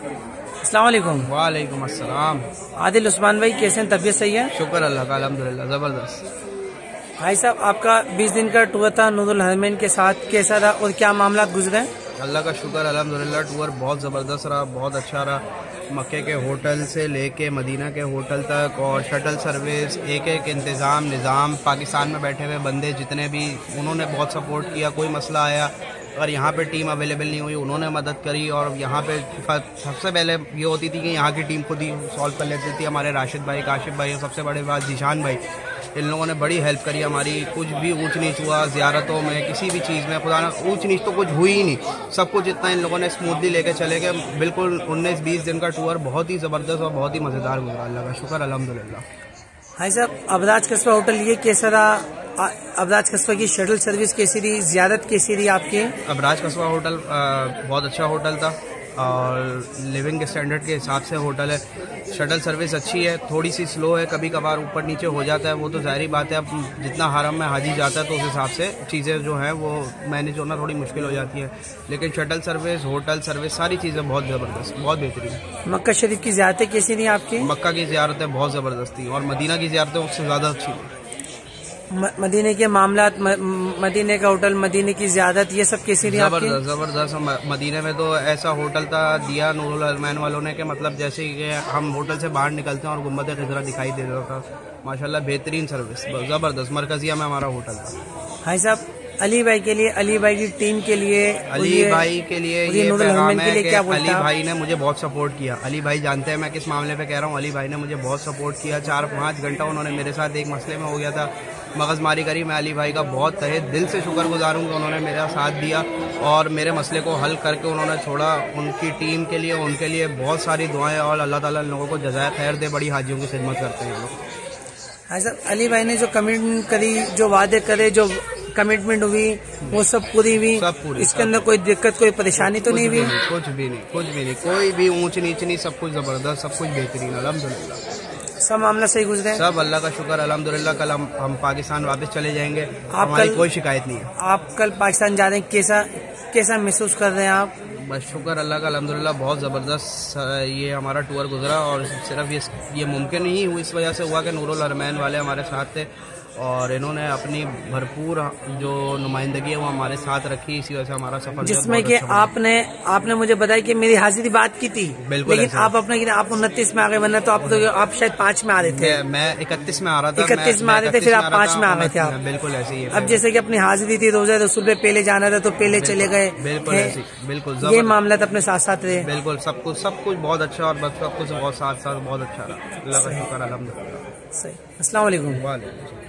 अस्सलाम वालेकुम। वालेकुम अस्सलाम। आदिल उस्मान भाई, कैसे हैं? तबीयत सही है? शुक्र अल्लाह का, अल्हम्दुलिल्लाह ज़बरदस्त। भाई साहब, आपका 20 दिन का टूर था नूरुल हरमैन के साथ, कैसा रहा और क्या मामला गुजरे? अल्लाह का शुक्र अल्हम्दुलिल्लाह, टूर बहुत ज़बरदस्त रहा, बहुत अच्छा रहा। मक्के के होटल से लेके मदीना के होटल तक और शटल सर्विस, एक एक इंतज़ाम निज़ाम, पाकिस्तान में बैठे हुए बंदे जितने भी, उन्होंने बहुत सपोर्ट किया। कोई मसला आया, अगर यहाँ पे टीम अवेलेबल नहीं हुई, उन्होंने मदद करी। और यहाँ पे सबसे पहले ये होती थी कि यहाँ की टीम खुद ही सॉल्व कर लेती थी। हमारे राशिद भाई, काशिफ भाई, सबसे बड़े बात जीशान भाई, इन लोगों ने बड़ी हेल्प करी हमारी। कुछ भी ऊंच नीच हुआ ज़ियारतों में, किसी भी चीज़ में, खुदा ना ऊंच नीच तो कुछ हुई ही नहीं। सब कुछ इतना इन लोगों ने स्मूथली लेके चले गए। बिल्कुल 19-20 दिन का टूर बहुत ही ज़बरदस्त और बहुत ही मज़ेदार गुजरा। अल्लाह का शुक्र अल्हम्दुलिल्लाह। भाई साहब, अबराज कस्बा होटल ये कैसा रहा? अबराज कस्बा की शटल सर्विस कैसी रही? ज़ियारत कैसी रही आपकी? अबराज कस्बा होटल बहुत अच्छा होटल था और लिविंग स्टैंडर्ड के हिसाब से होटल है। शटल सर्विस अच्छी है, थोड़ी सी स्लो है, कभी कभार ऊपर नीचे हो जाता है, वो तो जाहिर बात है। अब जितना हरम में हाजी जाता है तो उस हिसाब से चीज़ें जो हैं वो मैनेज होना थोड़ी मुश्किल हो जाती है। लेकिन शटल सर्विस, होटल सर्विस, सारी चीज़ें बहुत ज़बरदस्त, बहुत बेहतरीन। मक्का शरीफ की ज़ियारतें कैसी रही आपकी? मक्का की ज़ियारतें बहुत ज़बरदस्त थी और मदीना की ज़ियारतें उससे ज़्यादा अच्छी थी। मदीने के मामलात, मदीने का होटल, मदीने की ज़ियारत, ये सब कैसी रही आपकी? ज़बरदस्त ज़बरदस्त। मदीने में तो ऐसा होटल था दिया नूरुल हरमैन वालों ने, कि मतलब जैसे कि हम होटल से बाहर निकलते हैं और गुम्बद खिज़रा दिखाई दे रहा था। माशाल्लाह बेहतरीन सर्विस, ज़बरदस्त। मरकजिया में हमारा होटल था। भाई साहब, अली भाई के लिए, अली भाई की टीम के लिए, अली भाई के लिए ये पैगाम है कि क्या अली भाई ने मुझे बहुत सपोर्ट किया। अली भाई जानते हैं मैं किस मामले पे कह रहा हूँ। अली भाई ने मुझे बहुत सपोर्ट किया। 4-5 घंटा उन्होंने मेरे साथ, एक मसले में हो गया था, मगजमारी करी। मैं अली भाई का बहुत तहे दिल से शुक्रगुजार हूँ कि उन्होंने मेरा साथ दिया और मेरे मसले को हल करके उन्होंने छोड़ा। उनकी टीम के लिए, उनके लिए बहुत सारी दुआएं और अल्लाह ताला इन लोगों को जज़ाए खैर दे। बड़ी हाजियों की खिदमत करते हैं लोग। हाँ सर, अली भाई ने जो कमिटमेंट करी, जो वादे करे, जो कमिटमेंट हुई, वो सब पूरी हुई। सब पूरी। इसके अंदर कोई दिक्कत, कोई परेशानी तो नहीं हुई? कुछ भी नहीं, कुछ भी नहीं, कोई भी ऊंच नीच नहीं, सब कुछ जबरदस्त, सब कुछ बेहतरीन अल्हम्दुलिल्लाह। सब मामला सही गुजरे? सब अल्लाह का शुक्र अल्हम्दुलिल्लाह। कल हम पाकिस्तान वापस चले जाएंगे, हमारी कोई शिकायत नहीं है। आप कल पाकिस्तान जा रहे हैं, कैसा महसूस कर रहे हैं आप? बस शुक्र अल्लाह का अल्हम्दुलिल्लाह, बहुत ज़बरदस्त ये हमारा टूर गुजरा। और सिर्फ ये मुमकिन ही इस वजह से हुआ कि नूरुल हरमैन वाले हमारे साथ थे और इन्होंने अपनी भरपूर जो नुमाइंदगी है वो हमारे साथ रखी। इसी वजह से हमारा सफर, जिसमें कि आपने मुझे बताया कि मेरी हाजिरी बात की थी। बिल्कुल, लेकिन आप 29 में आ गए, वरना तो आप शायद 5 में आ रहे थे। मैं 31 में आ रहा था। 31 में आ रहे थे, फिर आप 5 में आ गए थे आप। बिल्कुल ऐसे ही। अब जैसे कि अपनी हाजिरी थी, रोजा रसूल पे पहले जाना था तो पहले चले गए। बिल्कुल ऐसे, बिल्कुल ये मामला अपने साथ साथ रहे। बिल्कुल सब कुछ बहुत अच्छा और सब कुछ बहुत साथ साथ बहुत अच्छा रहा। अल्लाह का शुक्र अल्हम्दुलिल्लाह। सही। अस्सलाम वालेकुम। वालेकुम।